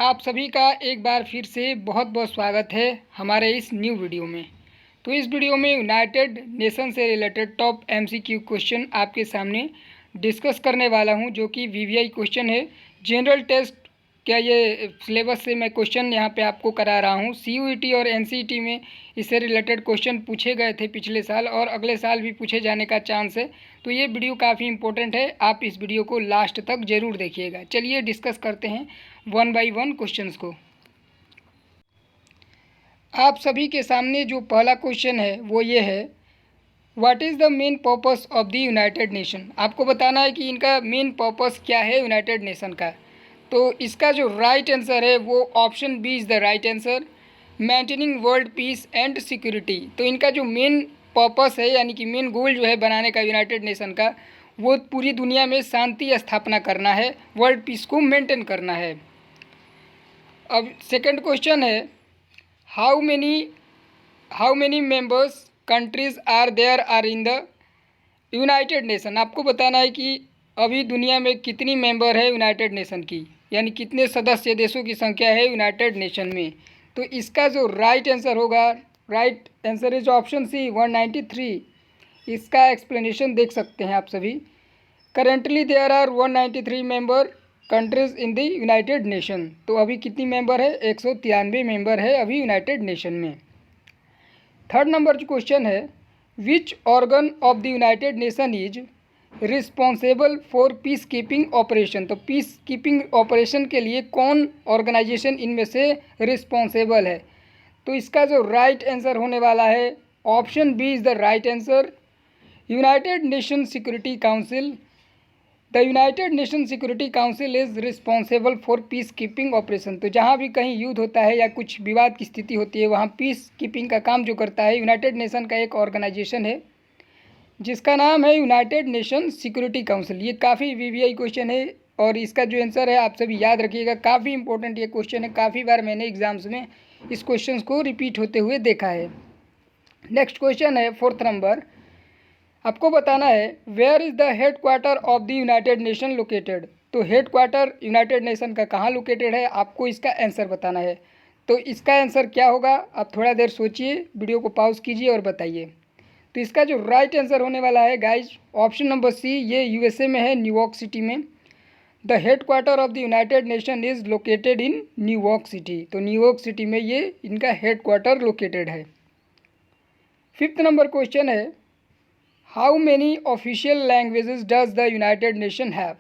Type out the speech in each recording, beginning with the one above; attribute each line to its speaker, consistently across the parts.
Speaker 1: आप सभी का एक बार फिर से बहुत बहुत स्वागत है हमारे इस न्यू वीडियो में। तो इस वीडियो में यूनाइटेड नेशन से रिलेटेड टॉप एमसीक्यू क्वेश्चन आपके सामने डिस्कस करने वाला हूं, जो कि वीवीआई क्वेश्चन है। जनरल टेस्ट क्या ये सिलेबस से मैं क्वेश्चन यहां पे आपको करा रहा हूं। सीयूईटी और एनसीईटी में इससे रिलेटेड क्वेश्चन पूछे गए थे पिछले साल और अगले साल भी पूछे जाने का चांस है। तो ये वीडियो काफ़ी इंपॉर्टेंट है, आप इस वीडियो को लास्ट तक ज़रूर देखिएगा। चलिए डिस्कस करते हैं वन बाई वन क्वेश्चंस को। आप सभी के सामने जो पहला क्वेश्चन है वो ये है, what is the main purpose of the United Nation. आपको बताना है कि इनका मेन पर्पस क्या है यूनाइटेड नेशन का। तो इसका जो राइट आंसर है वो option B is the right answer, maintaining world peace and security. तो इनका जो मेन पर्पस है यानी कि मेन गोल जो है बनाने का यूनाइटेड नेशन का, वो पूरी दुनिया में शांति स्थापना करना है, वर्ल्ड पीस को मेंटेन करना है। अब सेकंड क्वेश्चन है, how many members countries are there are in the United Nation. आपको बताना है कि अभी दुनिया में कितनी मेंबर है यूनाइटेड नेशन की, यानी कितने सदस्य देशों की संख्या है यूनाइटेड नेशन में। तो इसका जो राइट आंसर होगा, right answer is option C 193। इसका एक्सप्लेनेशन देख सकते हैं आप सभी। Currently there are 193 member countries in the United Nation. तो अभी कितनी मेंबर है, 193 मेंबर है अभी यूनाइटेड नेशन में। थर्ड नंबर जो क्वेश्चन है, which organ of the United Nation is responsible for peace keeping operation. तो पीस कीपिंग ऑपरेशन के लिए कौन ऑर्गेनाइजेशन इनमें से रिस्पॉन्सिबल है। तो इसका जो राइट आंसर होने वाला है option B is the right answer, United Nation security Council. The United Nation security Council is responsible for peace keeping operation. तो जहाँ भी कहीं युद्ध होता है या कुछ विवाद की स्थिति होती है, वहाँ पीस कीपिंग का काम जो करता है यूनाइटेड नेशन का एक ऑर्गेनाइजेशन है जिसका नाम है यूनाइटेड नेशन सिक्योरिटी काउंसिल। ये काफ़ी वीवीआई क्वेश्चन है और इसका जो आंसर है आप सभी याद रखिएगा, काफ़ी इंपॉर्टेंट ये क्वेश्चन है। काफ़ी बार मैंने एग्जाम्स में इस क्वेश्चन को रिपीट होते हुए देखा है। नेक्स्ट क्वेश्चन है फोर्थ नंबर, आपको बताना है where is the headquarter of the United Nation located. तो हेड क्वार्टर यूनाइटेड नेशन का कहाँ लोकेटेड है, आपको इसका आंसर बताना है। तो इसका आंसर क्या होगा, आप थोड़ा देर सोचिए, वीडियो को पॉज कीजिए और बताइए। तो इसका जो राइट आंसर होने वाला है गाइज ऑप्शन नंबर सी, ये यूएसए में है, न्यूयॉर्क सिटी में। The headquarter of the United nation is located in New York city. तो न्यूयॉर्क सिटी में ये इनका हेड क्वार्टर लोकेटेड है। फिफ्थ नंबर क्वेश्चन है, how many official languages does the United nation have.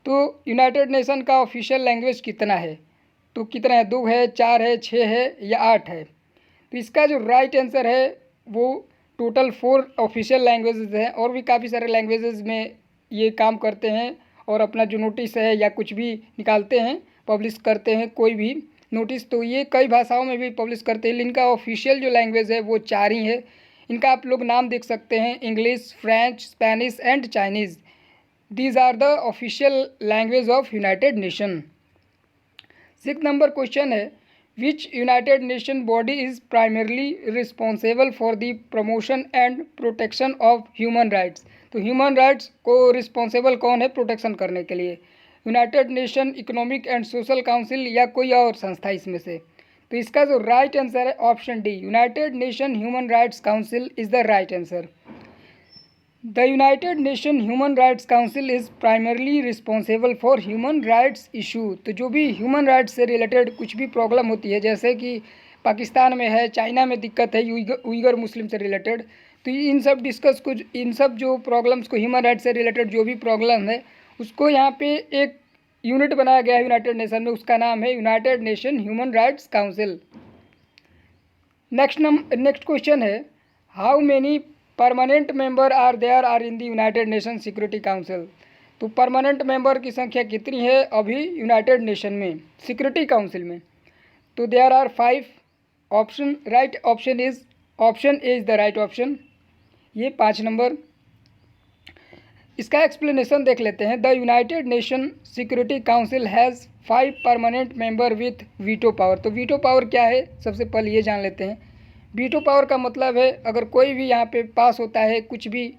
Speaker 1: तो United Nation का official language कितना है। तो कितना है, 2 है, 4 है, 6 है या 8 है। तो इसका जो राइट आंसर है वो टोटल 4 ऑफिशियल लैंग्वेजेस हैं, और भी काफ़ी सारे लैंग्वेजेस में ये काम करते हैं और अपना जो नोटिस है या कुछ भी निकालते हैं, पब्लिश करते हैं कोई भी नोटिस, तो ये कई भाषाओं में भी पब्लिश करते हैं। इनका ऑफिशियल जो लैंग्वेज है वो 4 ही है। इनका आप लोग नाम देख सकते हैं, English, French, Spanish and Chinese. These are the official language of United Nation. 6 number question है, which United Nation body is primarily responsible for the promotion and protection of human rights. तो ह्यूमन राइट्स को रिस्पॉन्सिबल कौन है protection करने के लिए, United Nation economic and social council या कोई और संस्था इसमें से। तो इसका जो राइट आंसर है option D, United Nation human rights council is the right answer. The United Nation human rights council is primarily responsible for human rights issue. तो जो भी ह्यूमन राइट्स से रिलेटेड कुछ भी प्रॉब्लम होती है, जैसे कि पाकिस्तान में है, चाइना में दिक्कत है उइगर मुस्लिम से रिलेटेड, तो इन सब जो प्रॉब्लम्स को, ह्यूमन राइट्स से रिलेटेड जो भी प्रॉब्लम है उसको यहाँ पे एक यूनिट बनाया गया है यूनाइटेड नेशन में, उसका नाम है United Nation human rights council. Next question है, how many permanent member are there are in the United Nation security council. तो परमानेंट मेंबर की संख्या कितनी है अभी यूनाइटेड नेशन में सिक्योरिटी काउंसिल में। तो there are 5 option, right option is option A is the right option, ये 5 नंबर। इसका एक्सप्लेनेशन देख लेते हैं। The United Nation security council has 5 permanent member with veto power. तो वीटो पावर क्या है, सबसे पहले ये जान लेते हैं। वीटो पावर का मतलब है अगर कोई भी यहाँ पे पास होता है, कुछ भी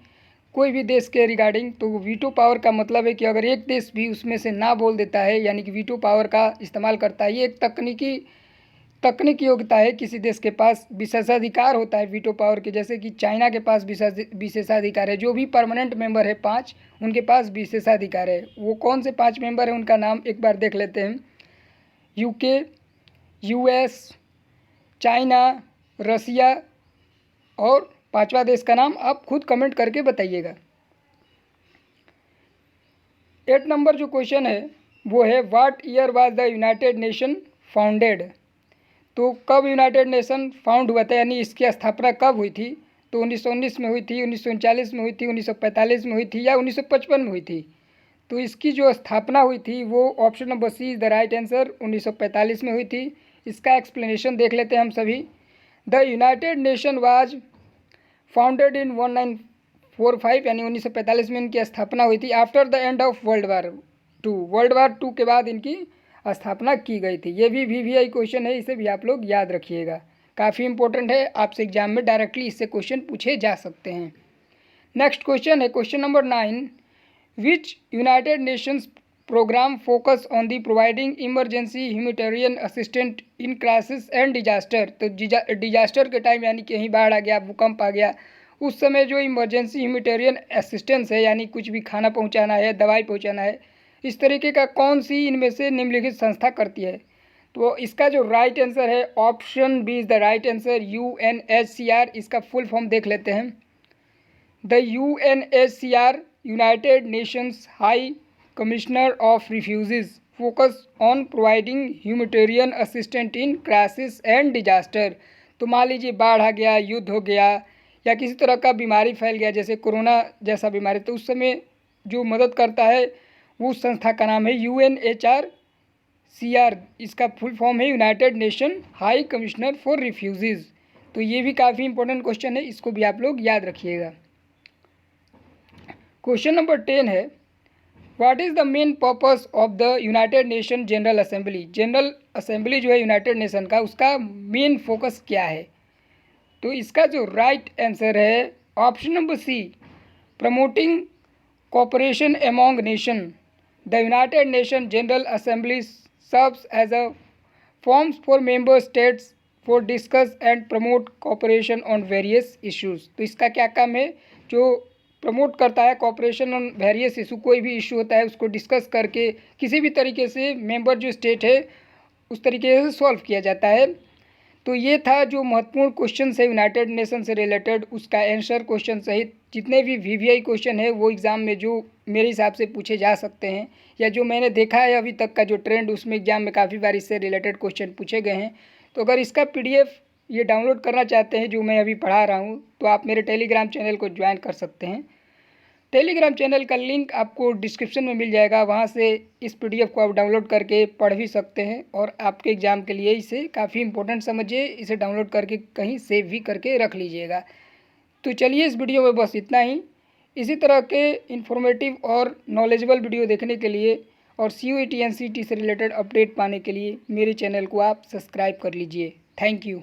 Speaker 1: कोई भी देश के रिगार्डिंग, तो वीटो पावर का मतलब है कि अगर एक देश भी उसमें से ना बोल देता है, यानी कि वीटो पावर का इस्तेमाल करता है, ये एक तकनीकी योग्यता है। किसी देश के पास विशेषाधिकार होता है वीटो पावर के, जैसे कि चाइना के पास विशेषाधिकार है। जो भी परमानेंट मेंबर है 5, उनके पास विशेषाधिकार है। वो कौन से 5 मेंबर हैं, उनका नाम एक बार देख लेते हैं। यूके, यूएस, चाइना, रसिया और 5वां देश का नाम आप खुद कमेंट करके बताइएगा। 8 नंबर जो क्वेश्चन है वो है, what year was the United nation founded. तो कब यूनाइटेड नेशन फाउंड हुआ था, यानी इसकी स्थापना कब हुई थी। तो 1919 में हुई थी, 1939 में हुई थी, 1945 में हुई थी या 1955 में हुई थी। तो इसकी जो स्थापना हुई थी वो option number C is the right answer, 1945 में हुई थी। इसका एक्सप्लेनेशन देख लेते हैं हम सभी। The United nation was founded in 1945, यानी 1945 में इनकी स्थापना हुई थी। After the end of world war two के बाद इनकी स्थापना की गई थी। ये भी VVI क्वेश्चन है, इसे भी आप लोग याद रखिएगा, काफ़ी इंपॉर्टेंट है। आपसे एग्जाम में डायरेक्टली इससे क्वेश्चन पूछे जा सकते हैं। नेक्स्ट क्वेश्चन है question number 9, which united nations program focus on the providing emergency humanitarian assistant in crisis and disaster. तो डिजास्टर के टाइम, यानी कहीं बाढ़ आ गया, भूकंप आ गया, उस समय जो इमरजेंसी ह्यूमैनिटेरियन असिस्टेंस है, यानी कुछ भी खाना पहुंचाना है, दवाई पहुंचाना है, इस तरीके का कौन सी इनमें से निम्नलिखित संस्था करती है। तो इसका जो राइट आंसर है option B is the right answer, UNHCR। इसका फुल फॉर्म देख लेते हैं। The UNHCR, united nations high commissioner of refugees, focus on providing humanitarian assistant in crisis and disaster. तो मान लीजिए बाढ़ आ गया, युद्ध हो गया, या किसी तरह का बीमारी फैल गया, जैसे कोरोना जैसा बीमारी, तो उस समय जो मदद करता है वो उस संस्था का नाम है UNHCR। इसका फुल फॉर्म है United nation high commissioner for refugees. तो ये भी काफ़ी इंपॉर्टेंट क्वेश्चन है, इसको भी आप लोग याद रखिएगा। क्वेश्चन नंबर 10 है, what is the main purpose of the United nation general assembly. General assembly जो है यूनाइटेड नेशन का, उसका मेन फोकस क्या है। तो इसका जो राइट आंसर है option number C, promoting cooperation among nation. The United nation general assembly serves as a forms for member states for discuss and promote cooperation on various issues. तो इसका क्या काम है, जो प्रमोट करता है कोऑपरेशन ऑन वेरियस इशू, कोई भी इशू होता है उसको डिस्कस करके किसी भी तरीके से मेंबर जो स्टेट है उस तरीके से सॉल्व किया जाता है। तो ये था जो महत्वपूर्ण क्वेश्चन है यूनाइटेड नेशन से रिलेटेड, उसका आंसर क्वेश्चन सहित जितने भी VVI क्वेश्चन है वो एग्ज़ाम में जो मेरे हिसाब से पूछे जा सकते हैं, या जो मैंने देखा है अभी तक का जो ट्रेंड, उसमें एग्जाम में काफ़ी बार इससे रिलेटेड क्वेश्चन पूछे गए हैं। तो अगर इसका PDF ये डाउनलोड करना चाहते हैं जो मैं अभी पढ़ा रहा हूँ, तो आप मेरे टेलीग्राम चैनल को ज्वाइन कर सकते हैं। टेलीग्राम चैनल का लिंक आपको डिस्क्रिप्शन में मिल जाएगा, वहाँ से इस PDF को आप डाउनलोड करके पढ़ भी सकते हैं, और आपके एग्ज़ाम के लिए इसे काफ़ी इंपॉर्टेंट समझिए, इसे डाउनलोड करके कहीं सेव भी करके रख लीजिएगा। तो चलिए इस वीडियो में बस इतना ही। इसी तरह के इन्फॉर्मेटिव और नॉलेजेबल वीडियो देखने के लिए और CUET NCERT से रिलेटेड अपडेट पाने के लिए मेरे चैनल को आप सब्सक्राइब कर लीजिए। Thank you.